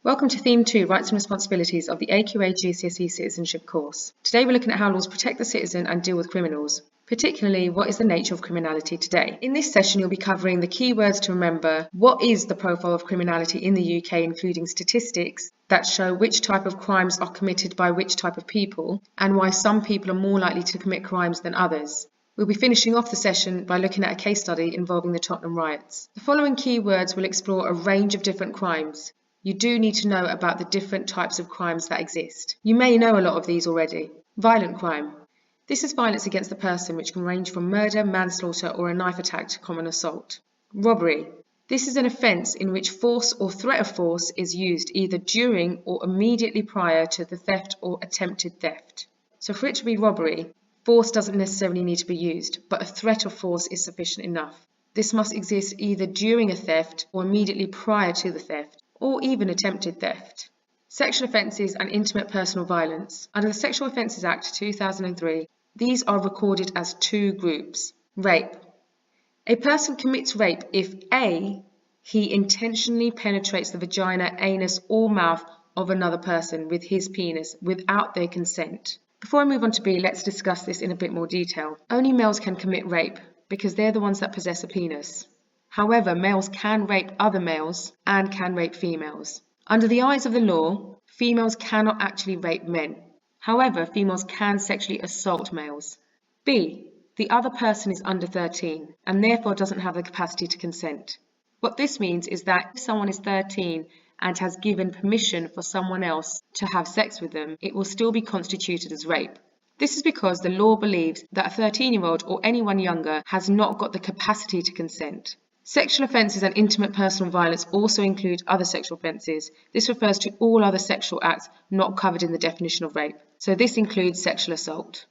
Welcome to Theme 2, Rights and Responsibilities of the AQA GCSE Citizenship course. Today we're looking at how laws protect the citizen and deal with criminals, particularly what is the nature of criminality today. In this session you'll be covering the key words to remember, what is the profile of criminality in the UK, including statistics that show which type of crimes are committed by which type of people, and why some people are more likely to commit crimes than others. We'll be finishing off the session by looking at a case study involving the Tottenham riots. The following key words will explore a range of different crimes. You do need to know about the different types of crimes that exist. You may know a lot of these already. Violent crime. This is violence against the person, which can range from murder, manslaughter, or a knife attack to common assault. Robbery. This is an offence in which force or threat of force is used either during or immediately prior to the theft or attempted theft. So for it to be robbery, force doesn't necessarily need to be used, but a threat of force is sufficient enough. This must exist either during a theft or immediately prior to the theft, or even attempted theft. Sexual offences and intimate personal violence. Under the Sexual Offences Act 2003, these are recorded as two groups. Rape. A person commits rape if A. he intentionally penetrates the vagina, anus, or mouth of another person with his penis without their consent. Before I move on to B, let's discuss this in a bit more detail. Only males can commit rape because they're the ones that possess a penis. However, males can rape other males and can rape females. Under the eyes of the law, females cannot actually rape men. However, females can sexually assault males. B. The other person is under 13 and therefore doesn't have the capacity to consent. What this means is that if someone is 13 and has given permission for someone else to have sex with them, it will still be constituted as rape. This is because the law believes that a 13-year-old or anyone younger has not got the capacity to consent. Sexual offences and intimate personal violence also include other sexual offences. This refers to all other sexual acts not covered in the definition of rape. So this includes sexual assault.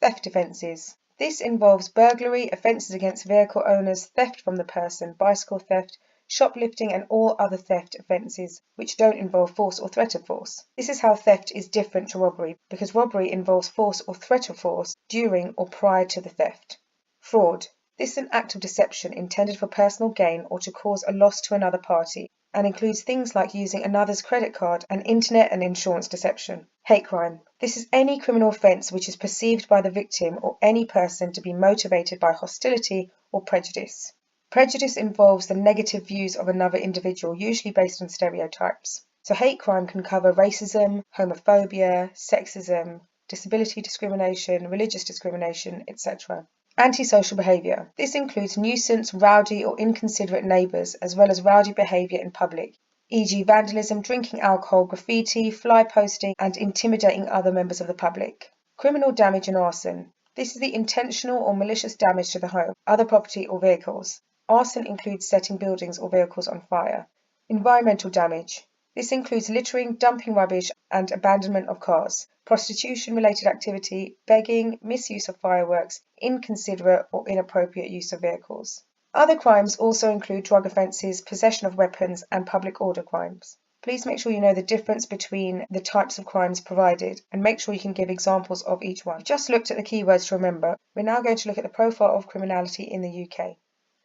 Theft offences. This involves burglary, offences against vehicle owners, theft from the person, bicycle theft, shoplifting and all other theft offences which don't involve force or threat of force. This is how theft is different to robbery, because robbery involves force or threat of force during or prior to the theft. Fraud. This is an act of deception intended for personal gain or to cause a loss to another party, and includes things like using another's credit card and internet and insurance deception. Hate crime. This is any criminal offence which is perceived by the victim or any person to be motivated by hostility or prejudice. Prejudice involves the negative views of another individual, usually based on stereotypes. So hate crime can cover racism, homophobia, sexism, disability discrimination, religious discrimination, etc. Antisocial behaviour. This includes nuisance, rowdy or inconsiderate neighbours, as well as rowdy behaviour in public, e.g. vandalism, drinking alcohol, graffiti, fly posting and intimidating other members of the public. Criminal damage and arson. This is the intentional or malicious damage to the home, other property or vehicles. Arson includes setting buildings or vehicles on fire. Environmental damage. This includes littering, dumping rubbish and abandonment of cars, prostitution-related activity, begging, misuse of fireworks, inconsiderate or inappropriate use of vehicles. Other crimes also include drug offences, possession of weapons and public order crimes. Please make sure you know the difference between the types of crimes provided and make sure you can give examples of each one. We've just looked at the keywords to remember. We're now going to look at the profile of criminality in the UK.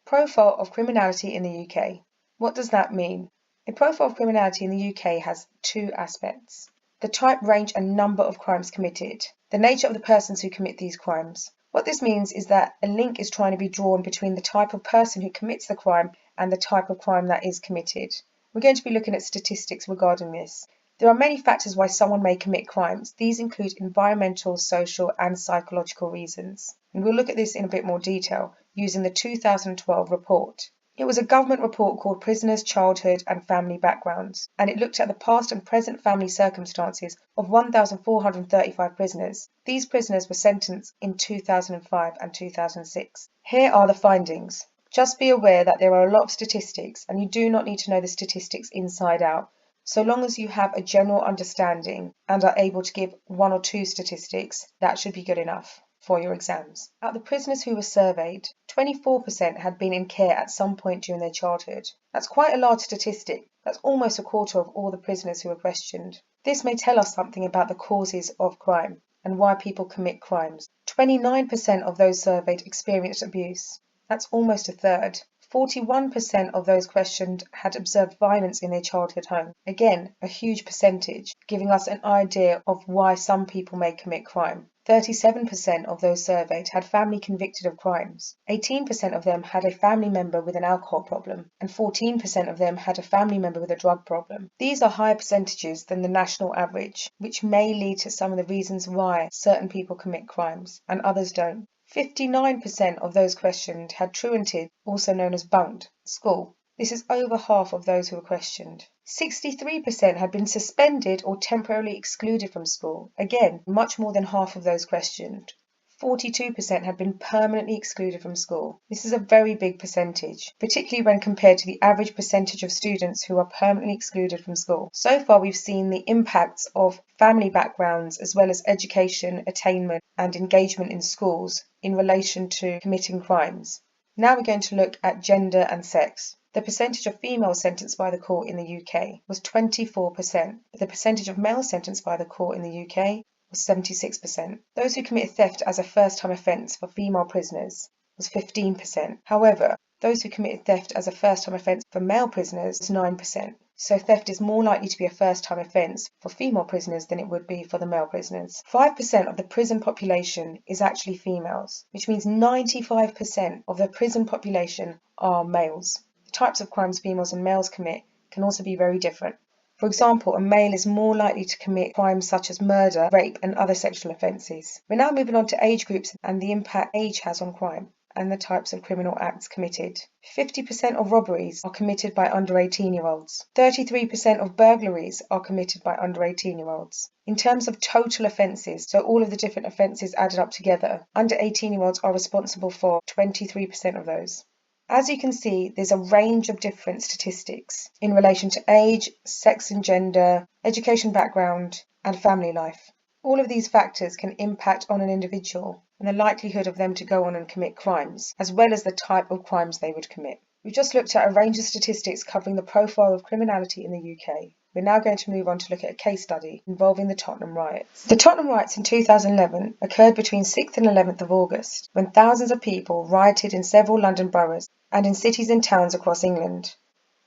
Profile of criminality in the UK. What does that mean? A profile of criminality in the UK has two aspects: the type, range and number of crimes committed, the nature of the persons who commit these crimes. What this means is that a link is trying to be drawn between the type of person who commits the crime and the type of crime that is committed. We're going to be looking at statistics regarding this. There are many factors why someone may commit crimes. These include environmental, social and psychological reasons. And we'll look at this in a bit more detail using the 2012 report. It was a government report called Prisoners, Childhood and Family Backgrounds, and it looked at the past and present family circumstances of 1,435 prisoners. These prisoners were sentenced in 2005 and 2006. Here are the findings. Just be aware that there are a lot of statistics and you do not need to know the statistics inside out. So long as you have a general understanding and are able to give one or two statistics, that should be good enough for your exams. Out of the prisoners who were surveyed, 24% had been in care at some point during their childhood. That's quite a large statistic. That's almost a quarter of all the prisoners who were questioned. This may tell us something about the causes of crime and why people commit crimes. 29% of those surveyed experienced abuse. That's almost a third. 41% of those questioned had observed violence in their childhood home. Again, a huge percentage, giving us an idea of why some people may commit crime. 37% of those surveyed had family convicted of crimes. 18% of them had a family member with an alcohol problem, and 14% of them had a family member with a drug problem. These are higher percentages than the national average, which may lead to some of the reasons why certain people commit crimes and others don't. 59% of those questioned had truanted, also known as bunked, school. This is over half of those who were questioned. 63% had been suspended or temporarily excluded from school. Again, much more than half of those questioned. 42% had been permanently excluded from school. This is a very big percentage, particularly when compared to the average percentage of students who are permanently excluded from school. So far, we've seen the impacts of family backgrounds as well as education, attainment, and engagement in schools in relation to committing crimes. Now we're going to look at gender and sex. The percentage of females sentenced by the court in the UK was 24%. The percentage of males sentenced by the court in the UK was 76%. Those who committed theft as a first-time offence for female prisoners was 15%. However, those who committed theft as a first-time offence for male prisoners was 9%. So theft is more likely to be a first-time offence for female prisoners than it would be for the male prisoners. 5% of the prison population is actually females, which means 95% of the prison population are males. The types of crimes females and males commit can also be very different. For example, a male is more likely to commit crimes such as murder, rape, and other sexual offences. We're now moving on to age groups and the impact age has on crime and the types of criminal acts committed. 50% of robberies are committed by under 18-year-olds. 33% of burglaries are committed by under 18-year-olds. In terms of total offences, so all of the different offences added up together, under 18-year-olds are responsible for 23% of those. As you can see, there's a range of different statistics in relation to age, sex and gender, education background, and family life. All of these factors can impact on an individual and the likelihood of them to go on and commit crimes, as well as the type of crimes they would commit. We've just looked at a range of statistics covering the profile of criminality in the UK. We're now going to move on to look at a case study involving the Tottenham riots. The Tottenham riots in 2011 occurred between 6th and 11th of August, when thousands of people rioted in several London boroughs and in cities and towns across England.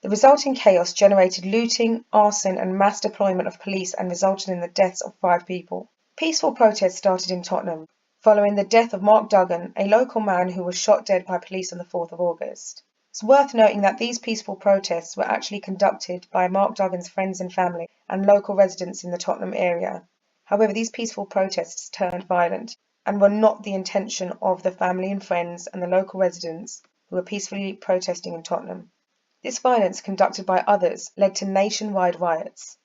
The resulting chaos generated looting, arson and mass deployment of police and resulted in the deaths of 5 people. Peaceful protests started in Tottenham, following the death of Mark Duggan, a local man who was shot dead by police on the 4th of August. It's worth noting that these peaceful protests were actually conducted by Mark Duggan's friends and family and local residents in the Tottenham area. However, these peaceful protests turned violent and were not the intention of the family and friends and the local residents who were peacefully protesting in Tottenham. This violence, conducted by others, led to nationwide riots.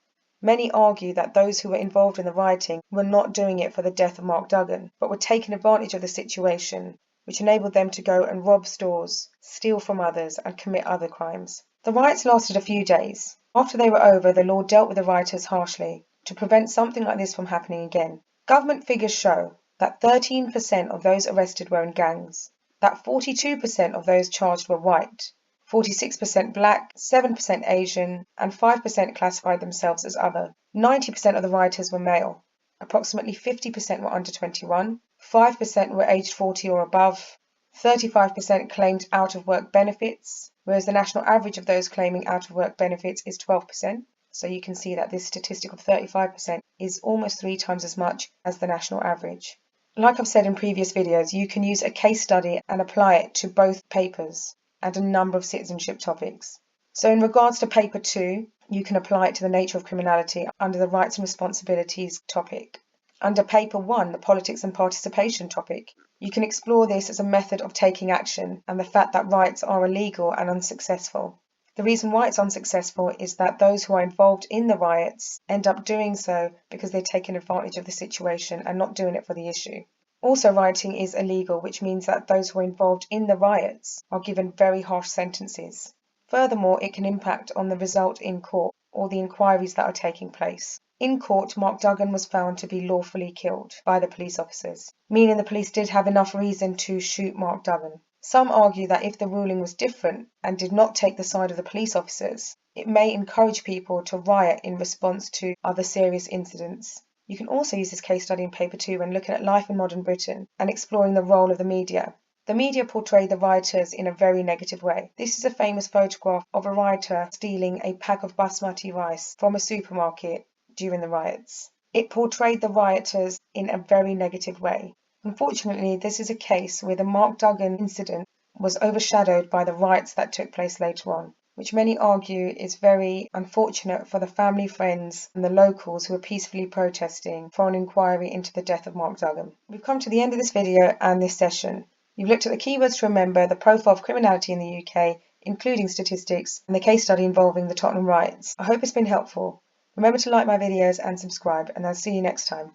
Many argue that those who were involved in the rioting were not doing it for the death of Mark Duggan, but were taking advantage of the situation, which enabled them to go and rob stores, steal from others, and commit other crimes. The riots lasted a few days. After they were over, the law dealt with the rioters harshly to prevent something like this from happening again. Government figures show that 13% of those arrested were in gangs, that 42% of those charged were white, 46% black, 7% Asian, and 5% classified themselves as other. 90% of the rioters were male. Approximately 50% were under 21, 5% were aged 40 or above, 35% claimed out-of-work benefits, whereas the national average of those claiming out-of-work benefits is 12%. So you can see that this statistic of 35% is almost 3 times as much as the national average. Like I've said in previous videos, you can use a case study and apply it to both papers and a number of citizenship topics. So in regards to paper 2, you can apply it to the nature of criminality under the rights and responsibilities topic. Under paper 1, the politics and participation topic, you can explore this as a method of taking action and the fact that riots are illegal and unsuccessful. The reason why it's unsuccessful is that those who are involved in the riots end up doing so because they're taking advantage of the situation and not doing it for the issue. Also, rioting is illegal, which means that those who are involved in the riots are given very harsh sentences. Furthermore, it can impact on the result in court or the inquiries that are taking place. In court, Mark Duggan was found to be lawfully killed by the police officers, meaning the police did have enough reason to shoot Mark Duggan. Some argue that if the ruling was different and did not take the side of the police officers, it may encourage people to riot in response to other serious incidents. You can also use this case study in paper 2 when looking at life in modern Britain and exploring the role of the media. The media portrayed the rioters in a very negative way. This is a famous photograph of a rioter stealing a pack of basmati rice from a supermarket during the riots. It portrayed the rioters in a very negative way. Unfortunately, this is a case where the Mark Duggan incident was overshadowed by the riots that took place later on, which many argue is very unfortunate for the family, friends and the locals who were peacefully protesting for an inquiry into the death of Mark Duggan. We've come to the end of this video and this session. You've looked at the keywords to remember, the profile of criminality in the UK, including statistics, and the case study involving the Tottenham riots. I hope it's been helpful. Remember to like my videos and subscribe, and I'll see you next time.